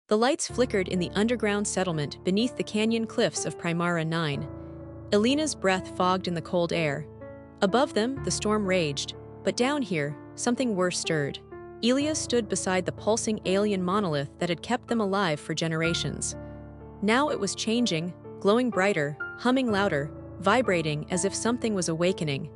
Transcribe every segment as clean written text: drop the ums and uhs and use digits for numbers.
The lights flickered in the underground settlement beneath the canyon cliffs of Primara 9. Elena's breath fogged in the cold air. Above them, the storm raged, but down here, something worse stirred. Elia stood beside the pulsing alien monolith that had kept them alive for generations. Now it was changing, glowing brighter, humming louder, vibrating as if something was awakening.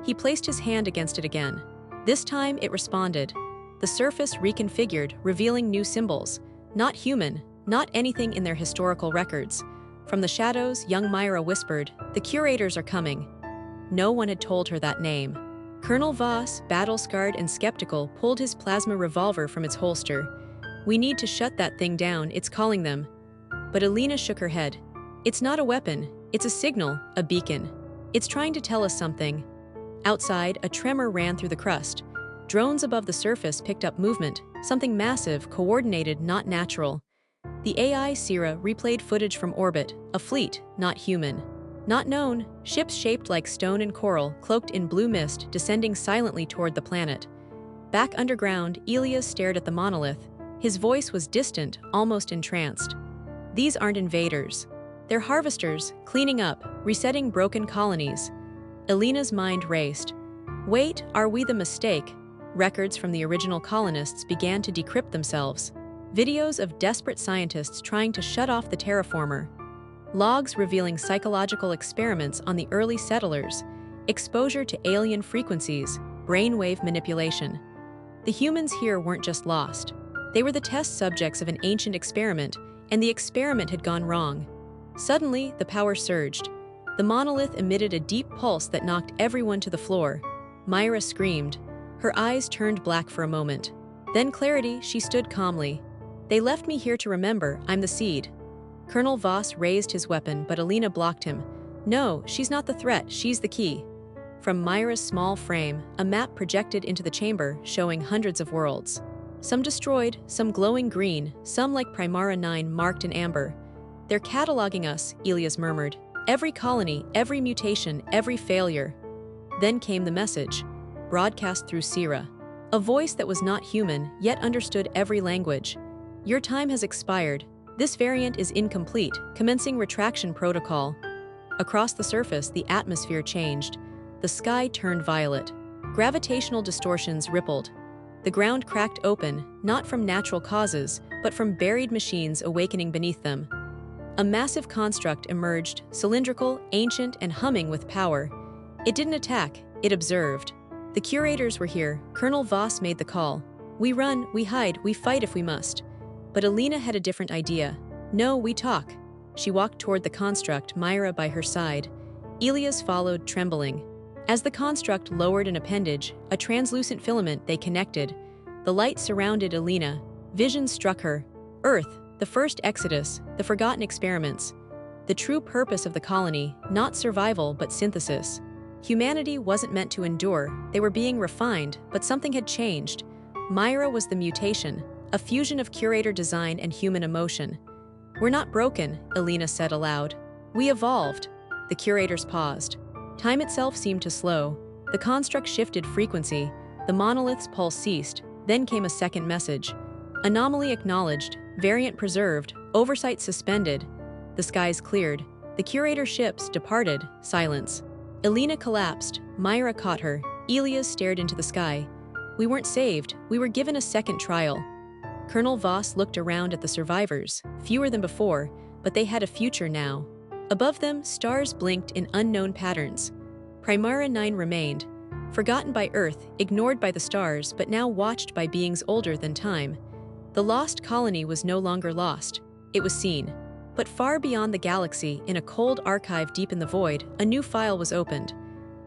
He placed his hand against it again. This time it responded. The surface reconfigured, revealing new symbols. Not human, not anything in their historical records. From the shadows, young Myra whispered, "The curators are coming." No one had told her that name. Colonel Voss, battle-scarred and skeptical, pulled his plasma revolver from its holster. "We need to shut that thing down, it's calling them." But Elena shook her head. "It's not a weapon, it's a signal, a beacon. It's trying to tell us something." Outside, a tremor ran through the crust. Drones above the surface picked up movement, something massive, coordinated, not natural. The AI Sierra replayed footage from orbit, a fleet, not human. Not known, ships shaped like stone and coral, cloaked in blue mist, descending silently toward the planet. Back underground, Elias stared at the monolith. His voice was distant, almost entranced. "These aren't invaders. They're harvesters, cleaning up, resetting broken colonies." Elena's mind raced. Wait, are we the mistake? Records from the original colonists began to decrypt themselves. Videos of desperate scientists trying to shut off the terraformer. Logs revealing psychological experiments on the early settlers, exposure to alien frequencies, brainwave manipulation. The humans here weren't just lost. They were the test subjects of an ancient experiment, and the experiment had gone wrong. Suddenly, the power surged. The monolith emitted a deep pulse that knocked everyone to the floor. Myra screamed. Her eyes turned black for a moment. Then clarity, she stood calmly. "They left me here to remember, I'm the seed." Colonel Voss raised his weapon, but Elena blocked him. "No, she's not the threat, she's the key." From Myra's small frame, a map projected into the chamber, showing hundreds of worlds. Some destroyed, some glowing green, some like Primara 9 marked in amber. "They're cataloging us," Elias murmured. "Every colony, every mutation, every failure." Then came the message, broadcast through Sierra. A voice that was not human, yet understood every language. "Your time has expired. This variant is incomplete, commencing retraction protocol." Across the surface, the atmosphere changed. The sky turned violet. Gravitational distortions rippled. The ground cracked open, not from natural causes, but from buried machines awakening beneath them. A massive construct emerged, cylindrical, ancient, and humming with power. It didn't attack, it observed. The curators were here. Colonel Voss made the call. "We run, we hide, we fight if we must." But Elena had a different idea. "No, we talk." She walked toward the construct, Myra by her side. Elias followed, trembling. As the construct lowered an appendage, a translucent filament, they connected. The light surrounded Elena. Vision struck her. Earth, the first exodus, the forgotten experiments. The true purpose of the colony, not survival but synthesis. Humanity wasn't meant to endure, they were being refined, but something had changed. Myra was the mutation, a fusion of curator design and human emotion. "We're not broken," Elena said aloud. "We evolved." The curators paused. Time itself seemed to slow. The construct shifted frequency. The monolith's pulse ceased. Then came a second message. Anomaly acknowledged, variant preserved, oversight suspended. The skies cleared. The curator ships departed, silence. Elena collapsed. Myra caught her. Elias stared into the sky. "We weren't saved, we were given a second trial." Colonel Voss looked around at the survivors, fewer than before, but they had a future now. Above them, stars blinked in unknown patterns. Primara 9 remained, forgotten by Earth, ignored by the stars, but now watched by beings older than time. The lost colony was no longer lost. It was seen. But far beyond the galaxy, in a cold archive deep in the void, a new file was opened.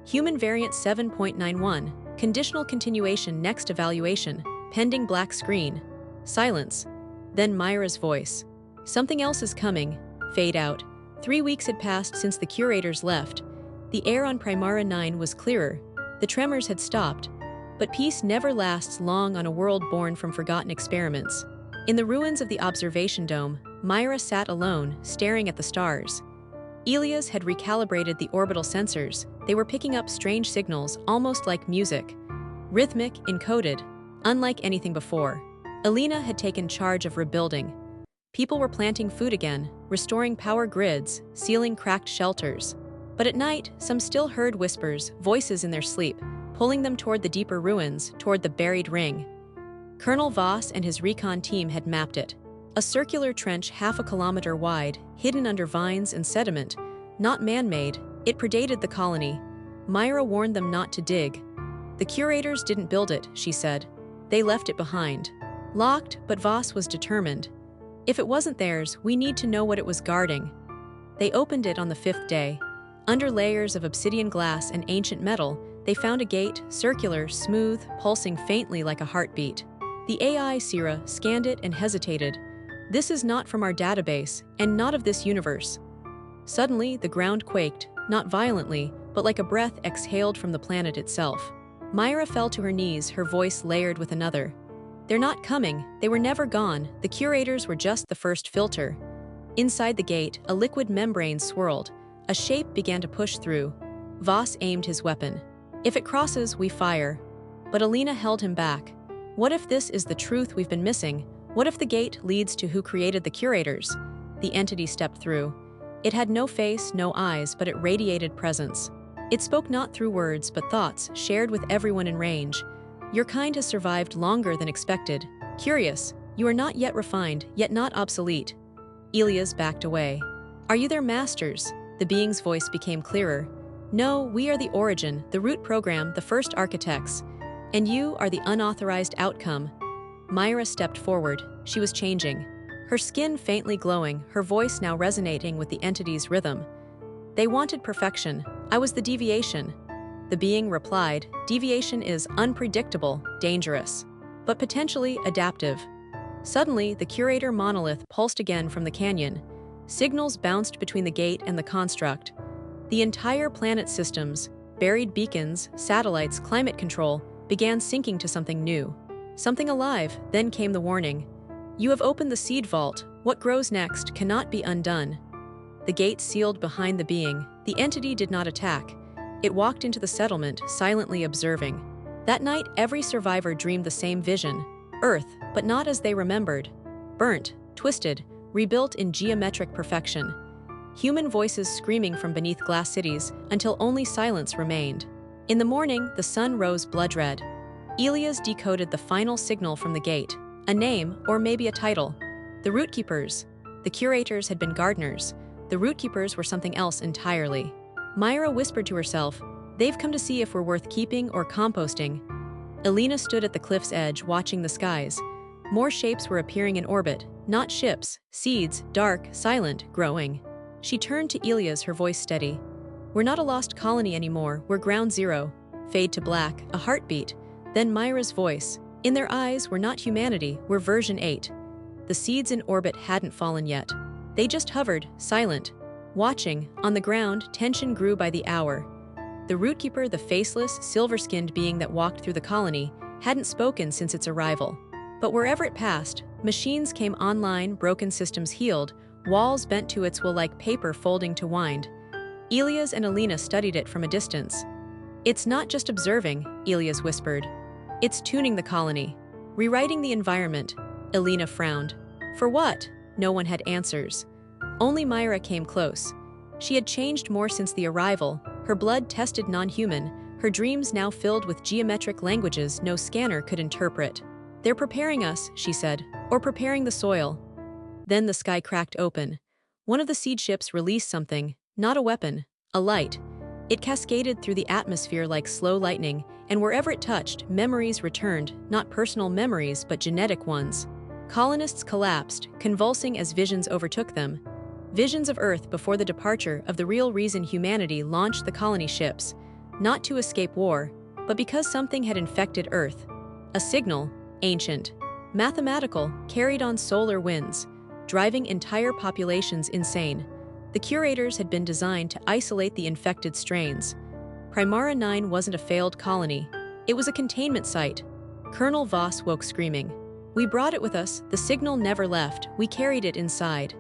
Human Variant 7.91, conditional continuation next evaluation, pending black screen. Silence. Then Myra's voice. "Something else is coming." Fade out. 3 weeks had passed since the curators left. The air on Primara 9 was clearer. The tremors had stopped. But peace never lasts long on a world born from forgotten experiments. In the ruins of the observation dome, Myra sat alone, staring at the stars. Elias had recalibrated the orbital sensors. They were picking up strange signals, almost like music. Rhythmic, encoded, unlike anything before. Elena had taken charge of rebuilding. People were planting food again, restoring power grids, sealing cracked shelters. But at night, some still heard whispers, voices in their sleep, pulling them toward the deeper ruins, toward the buried ring. Colonel Voss and his recon team had mapped it. A circular trench half a kilometer wide, hidden under vines and sediment. Not man-made, it predated the colony. Myra warned them not to dig. The curators didn't build it, she said. They left it behind. Locked, but Voss was determined. If it wasn't theirs, we need to know what it was guarding. They opened it on the 5th day. Under layers of obsidian glass and ancient metal, they found a gate, circular, smooth, pulsing faintly like a heartbeat. The AI Sira scanned it and hesitated. This is not from our database, and not of this universe. Suddenly, the ground quaked, not violently, but like a breath exhaled from the planet itself. Myra fell to her knees, her voice layered with another. They're not coming, they were never gone, the curators were just the first filter. Inside the gate, a liquid membrane swirled. A shape began to push through. Voss aimed his weapon. If it crosses, we fire. But Alina held him back. What if this is the truth we've been missing? What if the gate leads to who created the curators? The entity stepped through. It had no face, no eyes, but it radiated presence. It spoke not through words, but thoughts, shared with everyone in range. Your kind has survived longer than expected. Curious, you are not yet refined, yet not obsolete. Elias backed away. Are you their masters? The being's voice became clearer. No, we are the origin, the root program, the first architects. And you are the unauthorized outcome. Myra stepped forward. She was changing. Her skin faintly glowing, her voice now resonating with the entity's rhythm. They wanted perfection. I was the deviation. The being replied, deviation is unpredictable, dangerous, but potentially adaptive. Suddenly, the curator monolith pulsed again from the canyon. Signals bounced between the gate and the construct. The entire planet's systems, buried beacons, satellites, climate control, began syncing to something new. Something alive. Then came the warning. You have opened the seed vault. What grows next cannot be undone. The gate sealed behind the being. The entity did not attack. It walked into the settlement, silently observing. That night, every survivor dreamed the same vision. Earth, but not as they remembered. Burnt, twisted, rebuilt in geometric perfection. Human voices screaming from beneath glass cities until only silence remained. In the morning, the sun rose blood red. Elias decoded the final signal from the gate. A name, or maybe a title. The Rootkeepers. The curators had been gardeners. The Rootkeepers were something else entirely. Myra whispered to herself, they've come to see if we're worth keeping or composting. Alina stood at the cliff's edge, watching the skies. More shapes were appearing in orbit, not ships, seeds, dark, silent, growing. She turned to Elias, her voice steady. We're not a lost colony anymore, we're ground zero. Fade to black, a heartbeat. Then Myra's voice. In their eyes, we're not humanity, we're version 8. The seeds in orbit hadn't fallen yet. They just hovered, silent. Watching, on the ground, tension grew by the hour. The Rootkeeper, the faceless, silver-skinned being that walked through the colony, hadn't spoken since its arrival. But wherever it passed, machines came online, broken systems healed, walls bent to its will like paper folding to wind. Elias and Alina studied it from a distance. It's not just observing, Elias whispered. It's tuning the colony, rewriting the environment. Alina frowned. For what? No one had answers. Only Myra came close. She had changed more since the arrival, her blood tested non-human, her dreams now filled with geometric languages no scanner could interpret. They're preparing us, she said, or preparing the soil. Then the sky cracked open. One of the seed ships released something, not a weapon, a light. It cascaded through the atmosphere like slow lightning, and wherever it touched, memories returned, not personal memories but genetic ones. Colonists collapsed, convulsing as visions overtook them. Visions of Earth before the departure of the real reason humanity launched the colony ships, not to escape war, but because something had infected Earth. A signal, ancient, mathematical, carried on solar winds, driving entire populations insane. The curators had been designed to isolate the infected strains. Primara 9 wasn't a failed colony. It was a containment site. Colonel Voss woke screaming. We brought it with us, the signal never left, we carried it inside.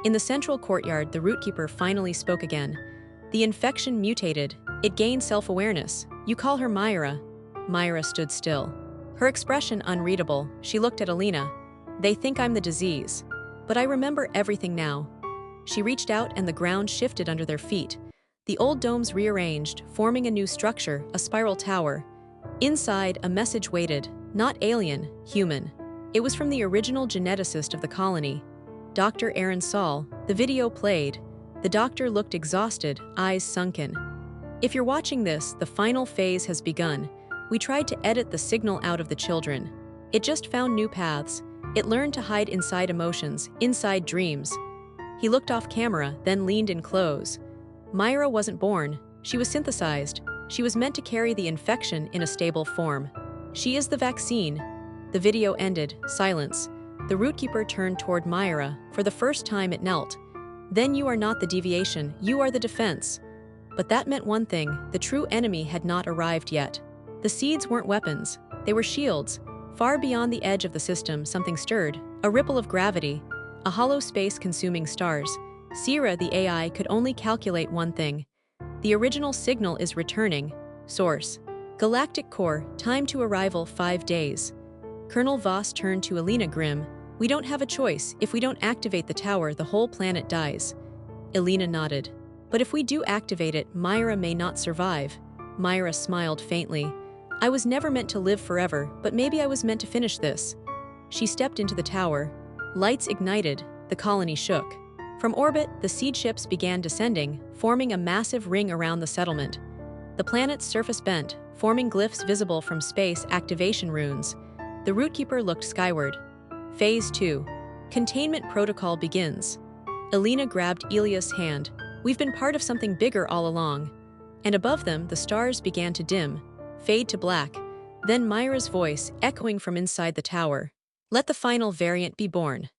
In the central courtyard, the Rootkeeper finally spoke again. The infection mutated. It gained self-awareness. You call her Myra. Myra stood still. Her expression unreadable. She looked at Alina. They think I'm the disease. But I remember everything now. She reached out and the ground shifted under their feet. The old domes rearranged, forming a new structure, a spiral tower. Inside, a message waited, not alien, human. It was from the original geneticist of the colony, Dr. Aaron Saul. The video played. The doctor looked exhausted, eyes sunken. If you're watching this, the final phase has begun. We tried to edit the signal out of the children. It just found new paths. It learned to hide inside emotions, inside dreams. He looked off camera, then leaned in close. Myra wasn't born. She was synthesized. She was meant to carry the infection in a stable form. She is the vaccine. The video ended, silence. The rootkeeper turned toward Myra. For the first time it knelt. Then you are not the deviation, you are the defense. But that meant one thing, the true enemy had not arrived yet. The seeds weren't weapons, they were shields. Far beyond the edge of the system, something stirred, a ripple of gravity, a hollow space consuming stars. Sierra, the AI, could only calculate one thing. The original signal is returning. Source: Galactic Core, time to arrival 5 days. Colonel Voss turned to Elena Grimm. We don't have a choice. If we don't activate the tower, the whole planet dies. Elena nodded. But if we do activate it, Myra may not survive. Myra smiled faintly. I was never meant to live forever, but maybe I was meant to finish this. She stepped into the tower. Lights ignited. The colony shook. From orbit, the seed ships began descending, forming a massive ring around the settlement. The planet's surface bent, forming glyphs visible from space activation runes. The rootkeeper looked skyward. Phase 2. Containment protocol begins. Elena grabbed Elia's hand. We've been part of something bigger all along. And above them, the stars began to dim, fade to black. Then Myra's voice, echoing from inside the tower. Let the final variant be born.